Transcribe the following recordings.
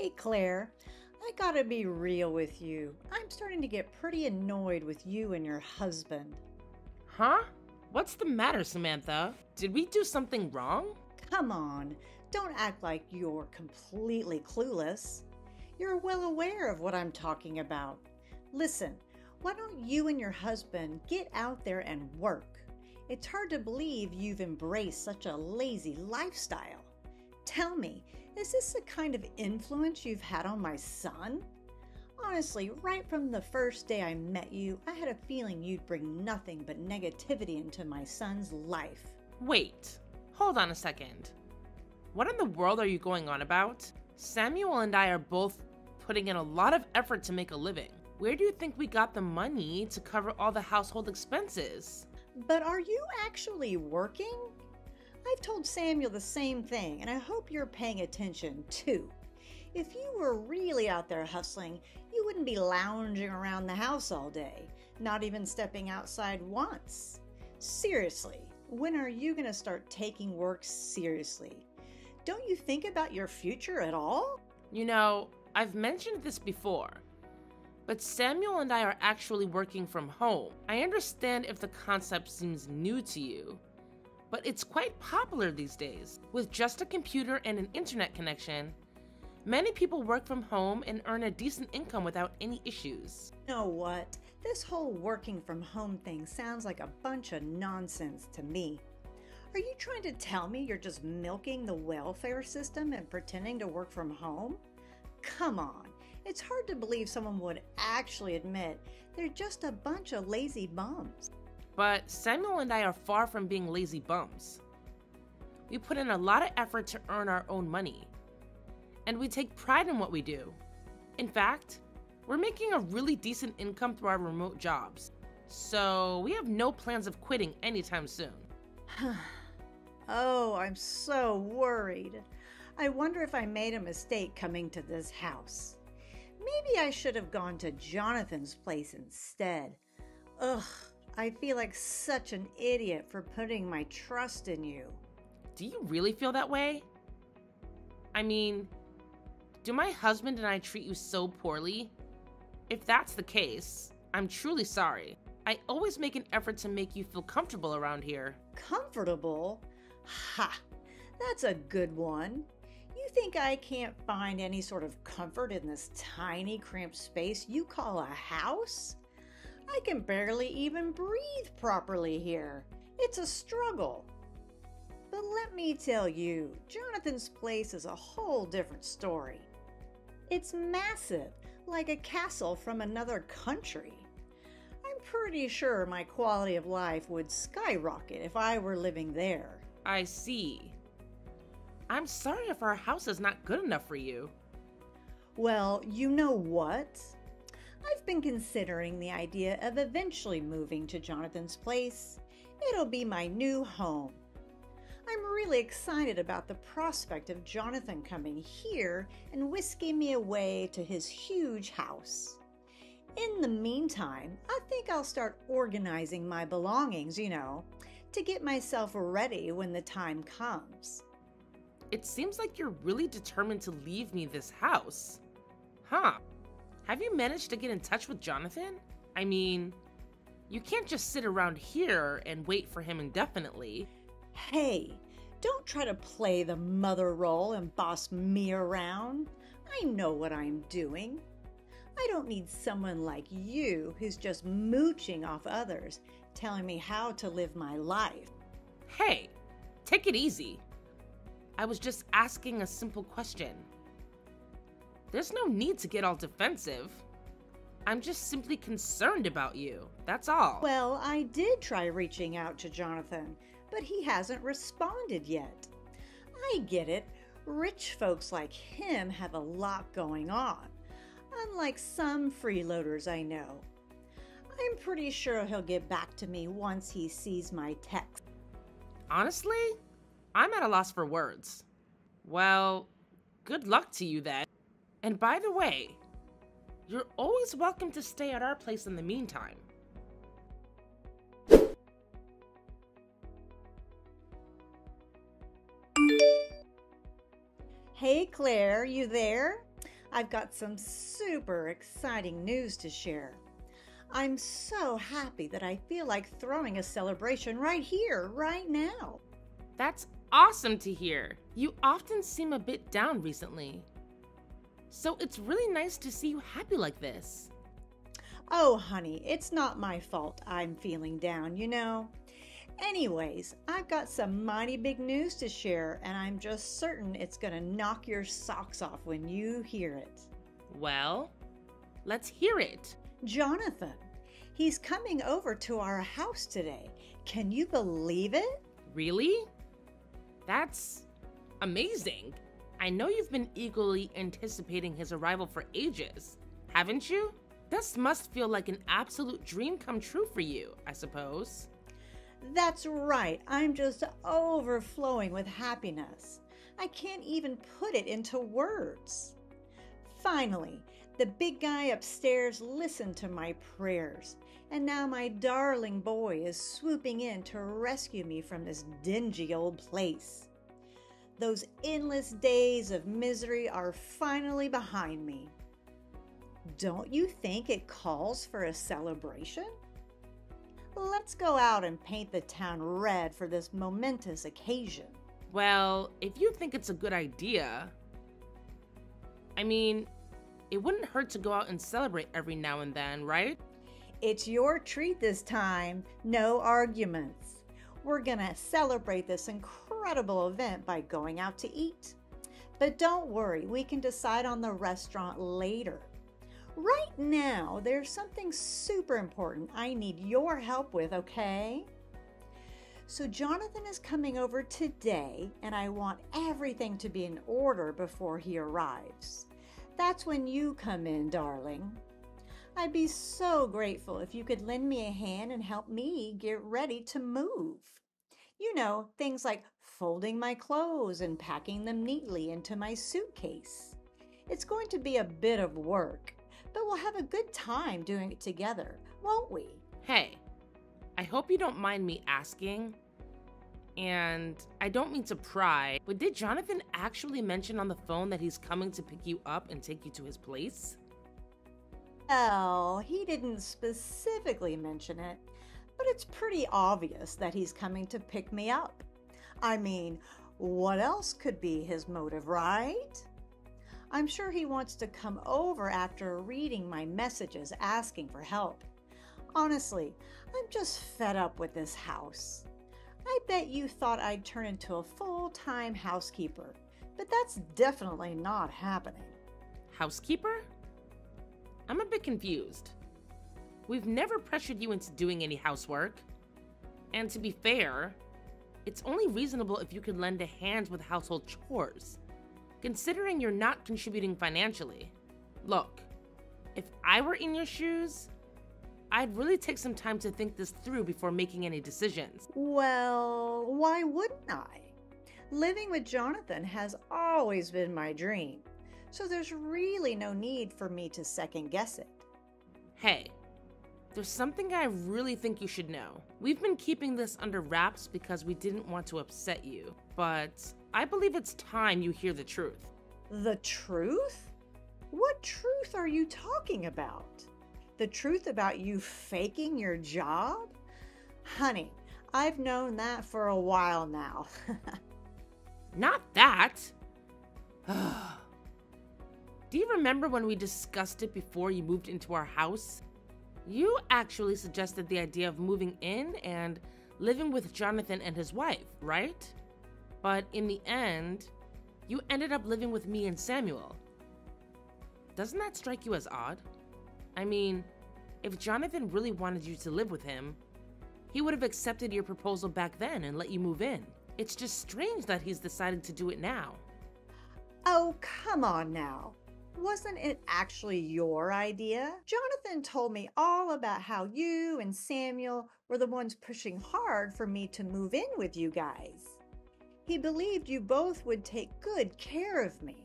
Hey Claire, I gotta be real with you. I'm starting to get pretty annoyed with you and your husband. Huh? What's the matter, Samantha? Did we do something wrong? Come on, don't act like you're completely clueless. You're well aware of what I'm talking about. Listen, why don't you and your husband get out there and work? It's hard to believe you've embraced such a lazy lifestyle. Tell me, is this the kind of influence you've had on my son? Honestly, right from the first day I met you, I had a feeling you'd bring nothing but negativity into my son's life. Wait, hold on a second. What in the world are you going on about? Samuel and I are both putting in a lot of effort to make a living. Where do you think we got the money to cover all the household expenses? But are you actually working? I've told Samuel the same thing, and I hope you're paying attention too. If you were really out there hustling, you wouldn't be lounging around the house all day, not even stepping outside once. Seriously, when are you going to start taking work seriously? Don't you think about your future at all? You know, I've mentioned this before, but Samuel and I are actually working from home. I understand if the concept seems new to you, but it's quite popular these days. With just a computer and an internet connection, many people work from home and earn a decent income without any issues. You know what? This whole working from home thing sounds like a bunch of nonsense to me. Are you trying to tell me you're just milking the welfare system and pretending to work from home? Come on, it's hard to believe someone would actually admit they're just a bunch of lazy bums. But Samuel and I are far from being lazy bums. We put in a lot of effort to earn our own money, and we take pride in what we do. In fact, we're making a really decent income through our remote jobs, so we have no plans of quitting anytime soon. Oh, I'm so worried. I wonder if I made a mistake coming to this house. Maybe I should have gone to Jonathan's place instead. Ugh, I feel like such an idiot for putting my trust in you. Do you really feel that way? I mean, do my husband and I treat you so poorly? If that's the case, I'm truly sorry. I always make an effort to make you feel comfortable around here. Comfortable? Ha! That's a good one. You think I can't find any sort of comfort in this tiny, cramped space you call a house? I can barely even breathe properly here. It's a struggle. But let me tell you, Jonathan's place is a whole different story. It's massive, like a castle from another country. I'm pretty sure my quality of life would skyrocket if I were living there. I see. I'm sorry if our house is not good enough for you. Well, you know what? I've been considering the idea of eventually moving to Jonathan's place. It'll be my new home. I'm really excited about the prospect of Jonathan coming here and whisking me away to his huge house. In the meantime, I think I'll start organizing my belongings, to get myself ready when the time comes. It seems like you're really determined to leave me this house. Huh? Have you managed to get in touch with Jonathan? I mean, you can't just sit around here and wait for him indefinitely. Hey, don't try to play the mother role and boss me around. I know what I'm doing. I don't need someone like you who's just mooching off others, telling me how to live my life. Hey, take it easy. I was just asking a simple question. There's no need to get all defensive. I'm just simply concerned about you, that's all. Well, I did try reaching out to Jonathan, but he hasn't responded yet. I get it. Rich folks like him have a lot going on, unlike some freeloaders I know. I'm pretty sure he'll get back to me once he sees my text. Honestly, I'm at a loss for words. Well, good luck to you then. And by the way, you're always welcome to stay at our place in the meantime. Hey Claire, you there? I've got some super exciting news to share. I'm so happy that I feel like throwing a celebration right here, right now. That's awesome to hear. You often seem a bit down recently. So it's really nice to see you happy like this. Oh, honey, it's not my fault I'm feeling down, you know. Anyways, I've got some mighty big news to share, and I'm just certain it's gonna knock your socks off when you hear it. Well, let's hear it. Jonathan, he's coming over to our house today. Can you believe it? Really? That's amazing. I know you've been eagerly anticipating his arrival for ages, haven't you? This must feel like an absolute dream come true for you, I suppose. That's right. I'm just overflowing with happiness. I can't even put it into words. Finally, the big guy upstairs listened to my prayers, and now my darling boy is swooping in to rescue me from this dingy old place. Those endless days of misery are finally behind me. Don't you think it calls for a celebration? Let's go out and paint the town red for this momentous occasion. Well, if you think it's a good idea, I mean, it wouldn't hurt to go out and celebrate every now and then, right? It's your treat this time, no arguments. We're gonna celebrate this incredible event by going out to eat. But don't worry, we can decide on the restaurant later. Right now, there's something super important I need your help with, okay? So Jonathan is coming over today, and I want everything to be in order before he arrives. That's when you come in, darling. I'd be so grateful if you could lend me a hand and help me get ready to move. You know, things like folding my clothes and packing them neatly into my suitcase. It's going to be a bit of work, but we'll have a good time doing it together, won't we? Hey, I hope you don't mind me asking, and I don't mean to pry, but did Jonathan actually mention on the phone that he's coming to pick you up and take you to his place? Well, he didn't specifically mention it, but it's pretty obvious that he's coming to pick me up. I mean, what else could be his motive, right? I'm sure he wants to come over after reading my messages asking for help. Honestly, I'm just fed up with this house. I bet you thought I'd turn into a full-time housekeeper, but that's definitely not happening. Housekeeper? I'm a bit confused. We've never pressured you into doing any housework. And to be fair, it's only reasonable if you could lend a hand with household chores, considering you're not contributing financially. Look, if I were in your shoes, I'd really take some time to think this through before making any decisions. Well, why wouldn't I? Living with Jonathan has always been my dream, so there's really no need for me to second guess it. Hey, there's something I really think you should know. We've been keeping this under wraps because we didn't want to upset you, but I believe it's time you hear the truth. The truth? What truth are you talking about? The truth about you faking your job? Honey, I've known that for a while now. Not that! Do you remember when we discussed it before you moved into our house? You actually suggested the idea of moving in and living with Jonathan and his wife, right? But in the end, you ended up living with me and Samuel. Doesn't that strike you as odd? I mean, if Jonathan really wanted you to live with him, he would have accepted your proposal back then and let you move in. It's just strange that he's decided to do it now. Oh, come on now. Wasn't it actually your idea? Jonathan told me all about how you and Samuel were the ones pushing hard for me to move in with you guys. He believed you both would take good care of me.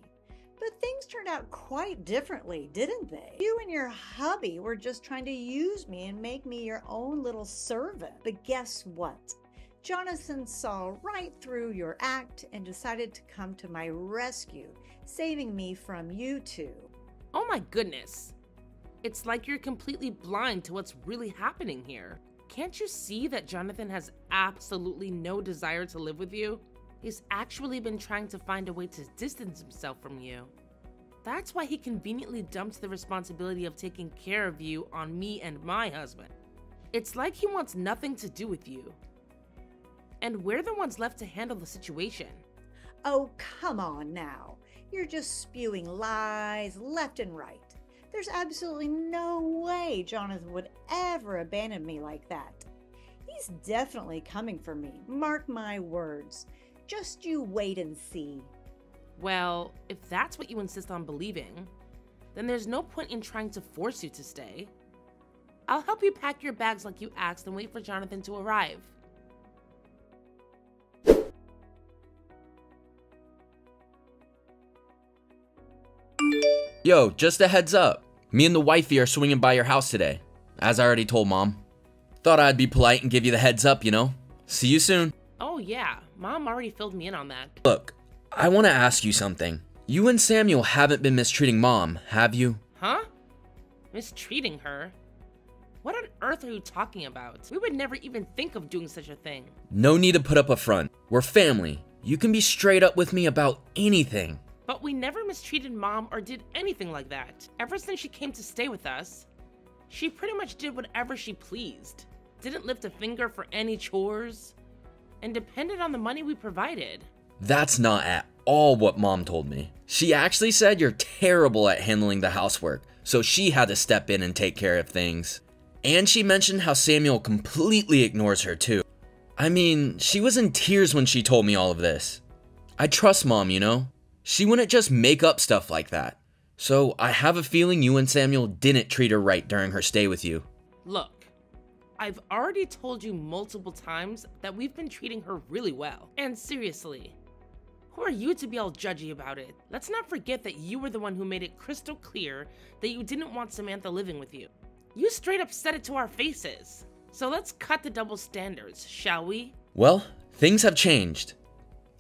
But things turned out quite differently, didn't they? You and your hubby were just trying to use me and make me your own little servant. But guess what? Jonathan saw right through your act and decided to come to my rescue, saving me from you two. Oh my goodness. It's like you're completely blind to what's really happening here. Can't you see that Jonathan has absolutely no desire to live with you? He's actually been trying to find a way to distance himself from you. That's why he conveniently dumped the responsibility of taking care of you on me and my husband. It's like he wants nothing to do with you. And we're the ones left to handle the situation. Oh, come on now. You're just spewing lies left and right. There's absolutely no way Jonathan would ever abandon me like that. He's definitely coming for me. Mark my words. Just you wait and see. Well, if that's what you insist on believing, then there's no point in trying to force you to stay. I'll help you pack your bags like you asked and wait for Jonathan to arrive. Yo, just a heads up. Me and the wifey are swinging by your house today, as I already told Mom. Thought I'd be polite and give you the heads up, you know? See you soon. Oh yeah, Mom already filled me in on that. Look, I want to ask you something. You and Samuel haven't been mistreating Mom, have you? Huh? Mistreating her? What on earth are you talking about? We would never even think of doing such a thing. No need to put up a front. We're family. You can be straight up with me about anything. But we never mistreated Mom or did anything like that. Ever since she came to stay with us, she pretty much did whatever she pleased. Didn't lift a finger for any chores, and depended on the money we provided. That's not at all what Mom told me. She actually said you're terrible at handling the housework, so she had to step in and take care of things. And she mentioned how Samuel completely ignores her too. I mean, she was in tears when she told me all of this. I trust Mom, you know? She wouldn't just make up stuff like that. So I have a feeling you and Samuel didn't treat her right during her stay with you. Look, I've already told you multiple times that we've been treating her really well. And seriously, who are you to be all judgy about it? Let's not forget that you were the one who made it crystal clear that you didn't want Samantha living with you. You straight up said it to our faces. So let's cut the double standards, shall we? Well, things have changed.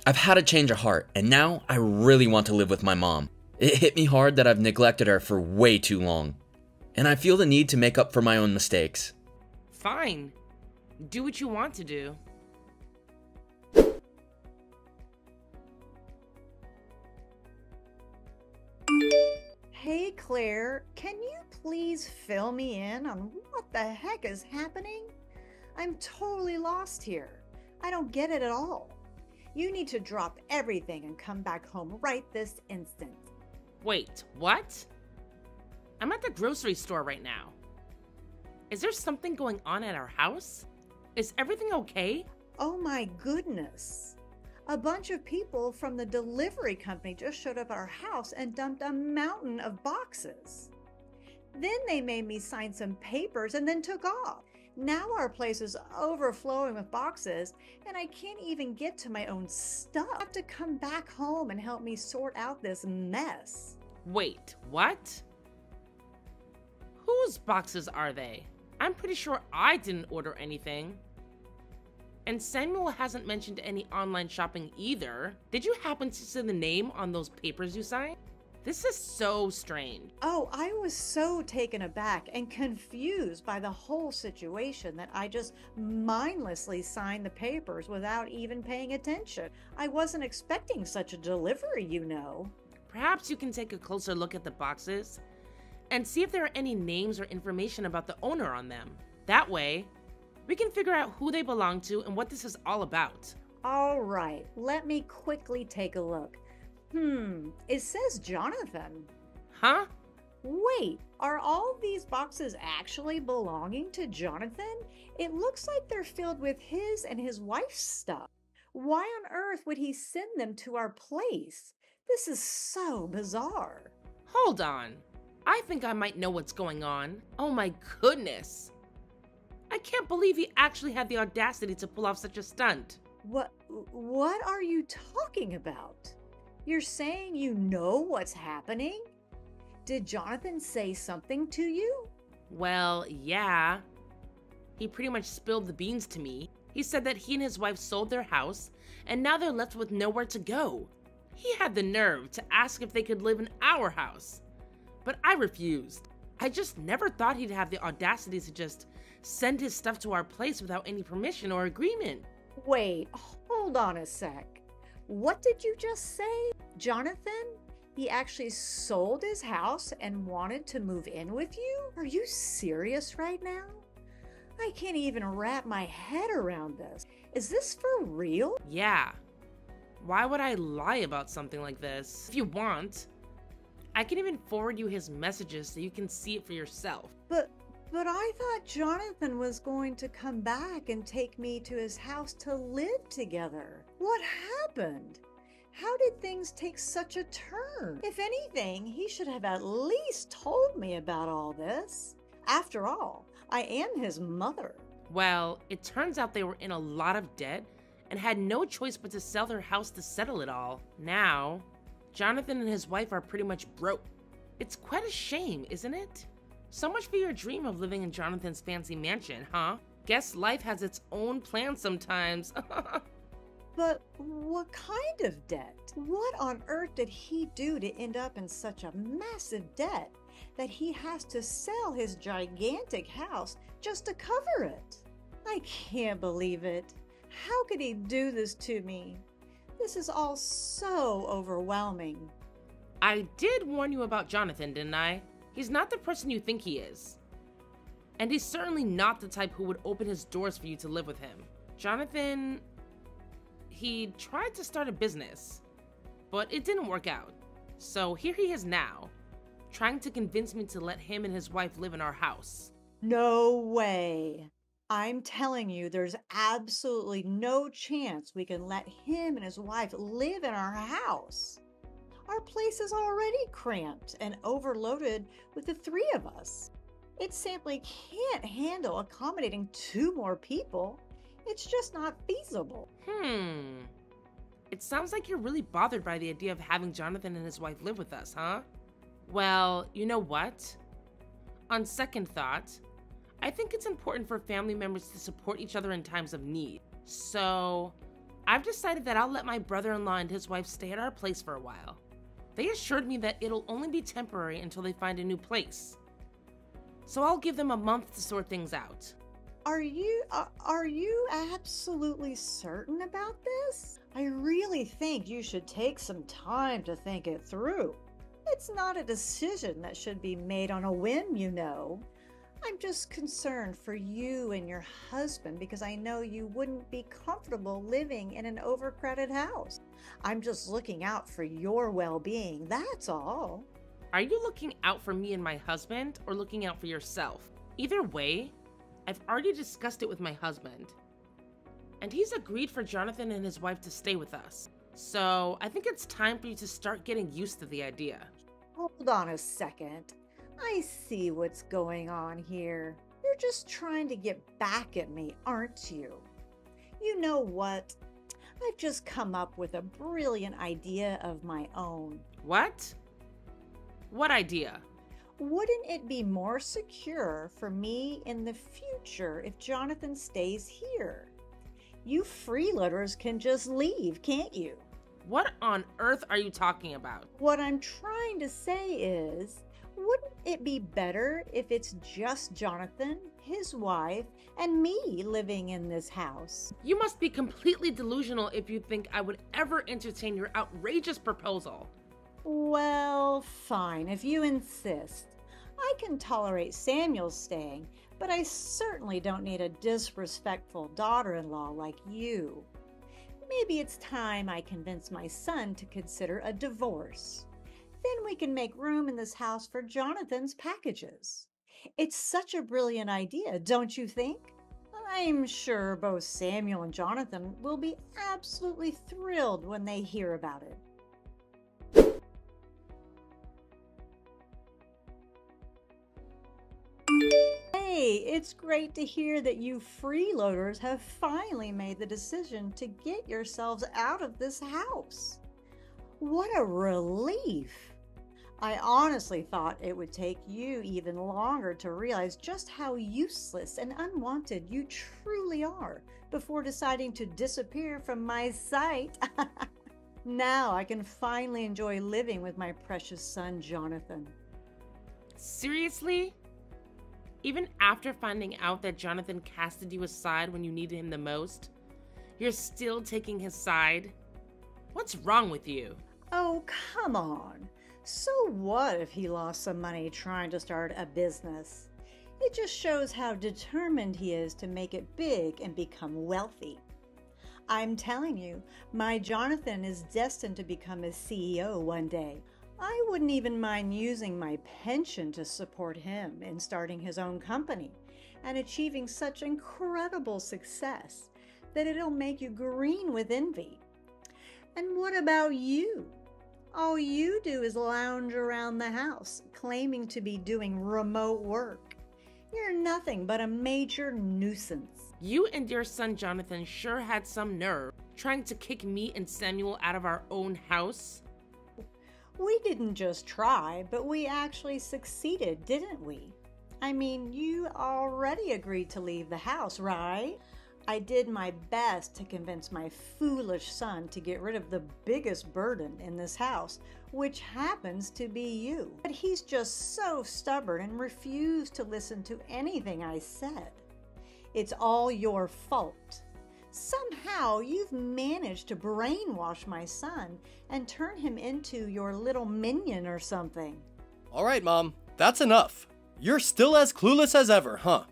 I've had a change of heart, and now I really want to live with my mom. It hit me hard that I've neglected her for way too long. And I feel the need to make up for my own mistakes. Fine. Do what you want to do. Hey Claire, can you please fill me in on what the heck is happening? I'm totally lost here. I don't get it at all. You need to drop everything and come back home right this instant. Wait, what? I'm at the grocery store right now. Is there something going on at our house? Is everything okay? Oh my goodness. A bunch of people from the delivery company just showed up at our house and dumped a mountain of boxes. Then they made me sign some papers and then took off. Now our place is overflowing with boxes and I can't even get to my own stuff. I have to come back home and help me sort out this mess. Wait, what? Whose boxes are they? I'm pretty sure I didn't order anything. And Samuel hasn't mentioned any online shopping either. Did you happen to see the name on those papers you signed? This is so strange. Oh, I was so taken aback and confused by the whole situation that I just mindlessly signed the papers without even paying attention. I wasn't expecting such a delivery, you know. Perhaps you can take a closer look at the boxes and see if there are any names or information about the owner on them. That way, we can figure out who they belong to and what this is all about. All right, let me quickly take a look. It says Jonathan. Huh? Wait, are all these boxes actually belonging to Jonathan? It looks like they're filled with his and his wife's stuff. Why on earth would he send them to our place? This is so bizarre. Hold on. I think I might know what's going on. Oh my goodness. I can't believe he actually had the audacity to pull off such a stunt. What are you talking about? You're saying you know what's happening? Did Jonathan say something to you? Well, yeah. He pretty much spilled the beans to me. He said that he and his wife sold their house, and now they're left with nowhere to go. He had the nerve to ask if they could live in our house. but I refused. I just never thought he'd have the audacity to just send his stuff to our place without any permission or agreement. Wait, hold on a sec. What did you just say? Jonathan? He actually sold his house and wanted to move in with you? Are you serious right now? I can't even wrap my head around this. Is this for real? Yeah. Why would I lie about something like this? If you want, I can even forward you his messages so you can see it for yourself. But I thought Jonathan was going to come back and take me to his house to live together. What happened? How did things take such a turn? If anything, he should have at least told me about all this. After all, I am his mother. Well, it turns out they were in a lot of debt and had no choice but to sell their house to settle it all. Now, Jonathan and his wife are pretty much broke. It's quite a shame, isn't it? So much for your dream of living in Jonathan's fancy mansion, huh? Guess life has its own plans sometimes. But what kind of debt? What on earth did he do to end up in such a massive debt that he has to sell his gigantic house just to cover it? I can't believe it. How could he do this to me? This is all so overwhelming. I did warn you about Jonathan, didn't I? He's not the person you think he is. And he's certainly not the type who would open his doors for you to live with him. Jonathan, he tried to start a business, but it didn't work out. So here he is now, trying to convince me to let him and his wife live in our house. No way. I'm telling you, there's absolutely no chance we can let him and his wife live in our house. Our place is already cramped and overloaded with the three of us. It simply can't handle accommodating 2 more people. It's just not feasible. It sounds like you're really bothered by the idea of having Jonathan and his wife live with us, huh? Well, you know what? On second thought, I think it's important for family members to support each other in times of need. So, I've decided that I'll let my brother-in-law and his wife stay at our place for a while. They assured me that it'll only be temporary until they find a new place. So I'll give them a month to sort things out. Are you absolutely certain about this? I really think you should take some time to think it through. It's not a decision that should be made on a whim, you know. I'm just concerned for you and your husband because I know you wouldn't be comfortable living in an overcrowded house. I'm just looking out for your well-being, that's all. Are you looking out for me and my husband, or looking out for yourself? Either way, I've already discussed it with my husband, and he's agreed for Jonathan and his wife to stay with us. So I think it's time for you to start getting used to the idea. Hold on a second. I see what's going on here. You're just trying to get back at me, aren't you? You know what? I've just come up with a brilliant idea of my own. What? What idea? Wouldn't it be more secure for me in the future if Jonathan stays here? You freeloaders can just leave, can't you? What on earth are you talking about? What I'm trying to say is, wouldn't it be better if it's just Jonathan, his wife, and me living in this house? You must be completely delusional if you think I would ever entertain your outrageous proposal. Well, fine, if you insist. I can tolerate Samuel staying, but I certainly don't need a disrespectful daughter-in-law like you. Maybe it's time I convince my son to consider a divorce. Then we can make room in this house for Jonathan's packages. It's such a brilliant idea, don't you think? I'm sure both Samuel and Jonathan will be absolutely thrilled when they hear about it. Hey, it's great to hear that you freeloaders have finally made the decision to get yourselves out of this house. What a relief! I honestly thought it would take you even longer to realize just how useless and unwanted you truly are before deciding to disappear from my sight. Now I can finally enjoy living with my precious son, Jonathan. Seriously? Even after finding out that Jonathan casted you aside when you needed him the most, you're still taking his side? What's wrong with you? Oh, come on. So what if he lost some money trying to start a business? It just shows how determined he is to make it big and become wealthy. I'm telling you, my Jonathan is destined to become a CEO one day. I wouldn't even mind using my pension to support him in starting his own company and achieving such incredible success that it'll make you green with envy. And what about you? All you do is lounge around the house, claiming to be doing remote work. You're nothing but a major nuisance. You and your son Jonathan sure had some nerve trying to kick me and Samuel out of our own house. We didn't just try, but we actually succeeded, didn't we? I mean, you already agreed to leave the house, right? I did my best to convince my foolish son to get rid of the biggest burden in this house, which happens to be you. But he's just so stubborn and refused to listen to anything I said. It's all your fault. Somehow you've managed to brainwash my son and turn him into your little minion or something. All right, Mom, that's enough. You're still as clueless as ever, huh?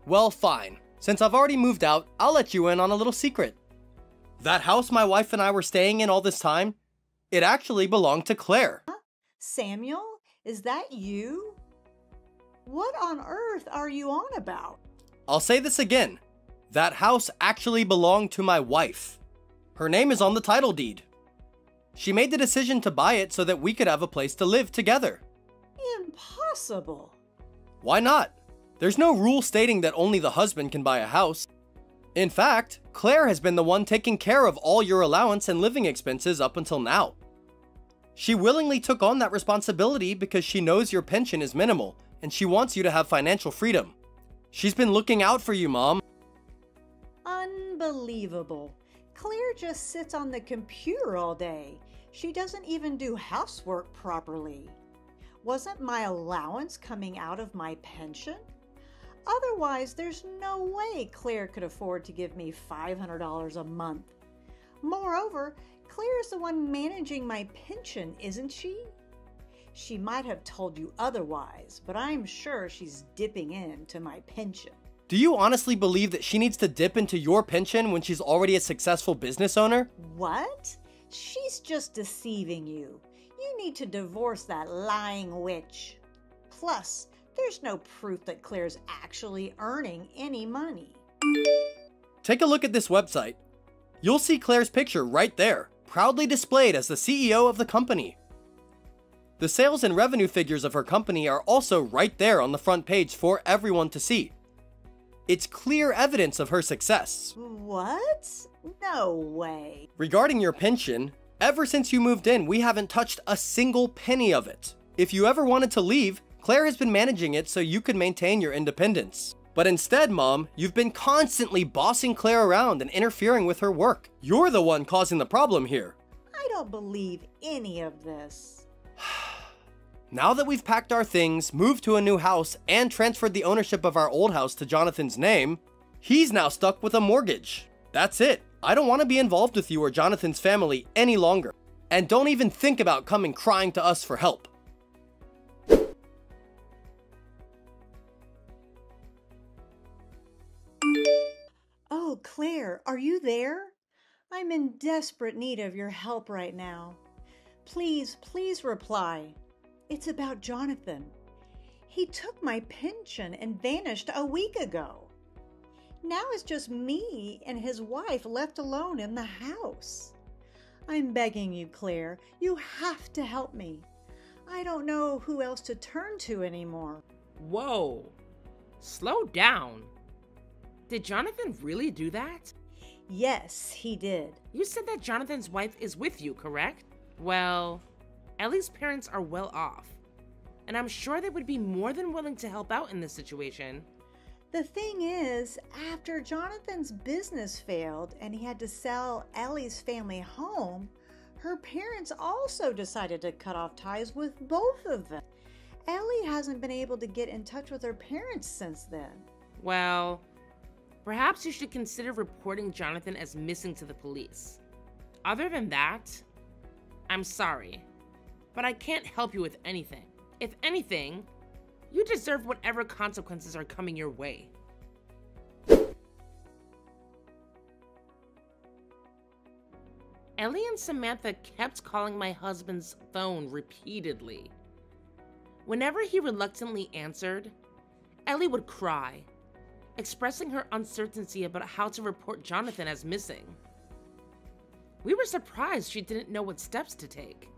Well, fine. Since I've already moved out, I'll let you in on a little secret. That house my wife and I were staying in all this time, it actually belonged to Claire. Huh? Samuel, is that you? What on earth are you on about? I'll say this again. That house actually belonged to my wife. Her name is on the title deed. She made the decision to buy it so that we could have a place to live together. Impossible. Why not? There's no rule stating that only the husband can buy a house. In fact, Claire has been the one taking care of all your allowance and living expenses up until now. She willingly took on that responsibility because she knows your pension is minimal and she wants you to have financial freedom. She's been looking out for you, Mom. Unbelievable. Claire just sits on the computer all day. She doesn't even do housework properly. Wasn't my allowance coming out of my pension? Otherwise, there's no way Claire could afford to give me $500 a month. Moreover, Claire is the one managing my pension, isn't she? She might have told you otherwise, but I'm sure she's dipping into my pension. Do you honestly believe that she needs to dip into your pension when she's already a successful business owner? What? She's just deceiving you. You need to divorce that lying witch. Plus, there's no proof that Claire's actually earning any money. Take a look at this website. You'll see Claire's picture right there, proudly displayed as the CEO of the company. The sales and revenue figures of her company are also right there on the front page for everyone to see. It's clear evidence of her success. What? No way. Regarding your pension, ever since you moved in, we haven't touched a single penny of it. If you ever wanted to leave, Claire has been managing it so you could maintain your independence. But instead, Mom, you've been constantly bossing Claire around and interfering with her work. You're the one causing the problem here. I don't believe any of this. Now that we've packed our things, moved to a new house, and transferred the ownership of our old house to Jonathan's name, he's now stuck with a mortgage. That's it. I don't want to be involved with you or Jonathan's family any longer. And don't even think about coming crying to us for help. Oh, Claire, are you there? I'm in desperate need of your help right now. Please reply. It's about Jonathan. He took my pension and vanished a week ago. Now it's just me and his wife left alone in the house. I'm begging you, Claire, you have to help me. I don't know who else to turn to anymore. Whoa. Slow down. Did Jonathan really do that? Yes, he did. You said that Jonathan's wife is with you, correct? Well, Ellie's parents are well off, and I'm sure they would be more than willing to help out in this situation. The thing is, after Jonathan's business failed and he had to sell Ellie's family home, her parents also decided to cut off ties with both of them. Ellie hasn't been able to get in touch with her parents since then. Well, perhaps you should consider reporting Jonathan as missing to the police. Other than that, I'm sorry, but I can't help you with anything. If anything, you deserve whatever consequences are coming your way. Ellie and Samantha kept calling my husband's phone repeatedly. Whenever he reluctantly answered, Ellie would cry, expressing her uncertainty about how to report Jonathan as missing. We were surprised she didn't know what steps to take,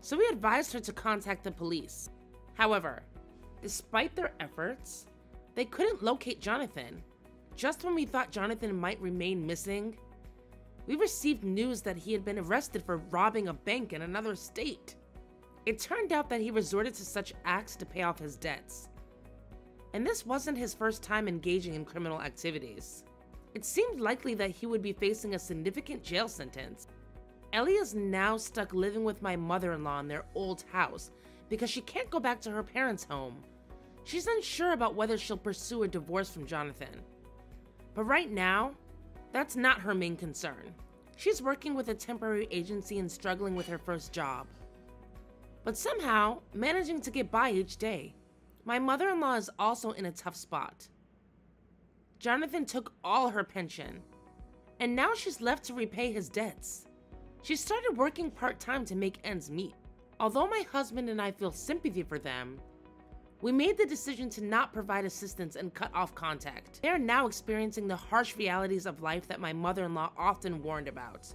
so we advised her to contact the police. However, despite their efforts, they couldn't locate Jonathan. Just when we thought Jonathan might remain missing, we received news that he had been arrested for robbing a bank in another state. It turned out that he resorted to such acts to pay off his debts. And this wasn't his first time engaging in criminal activities. It seemed likely that he would be facing a significant jail sentence. Ellie is now stuck living with my mother-in-law in their old house because she can't go back to her parents' home. She's unsure about whether she'll pursue a divorce from Jonathan. But right now, that's not her main concern. She's working with a temporary agency and struggling with her first job, but somehow managing to get by each day. My mother-in-law is also in a tough spot. Jonathan took all her pension, and now she's left to repay his debts. She started working part-time to make ends meet. Although my husband and I feel sympathy for them, we made the decision to not provide assistance and cut off contact. They are now experiencing the harsh realities of life that my mother-in-law often warned about.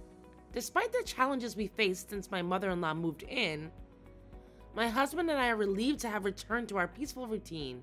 Despite the challenges we faced since my mother-in-law moved in, my husband and I are relieved to have returned to our peaceful routine.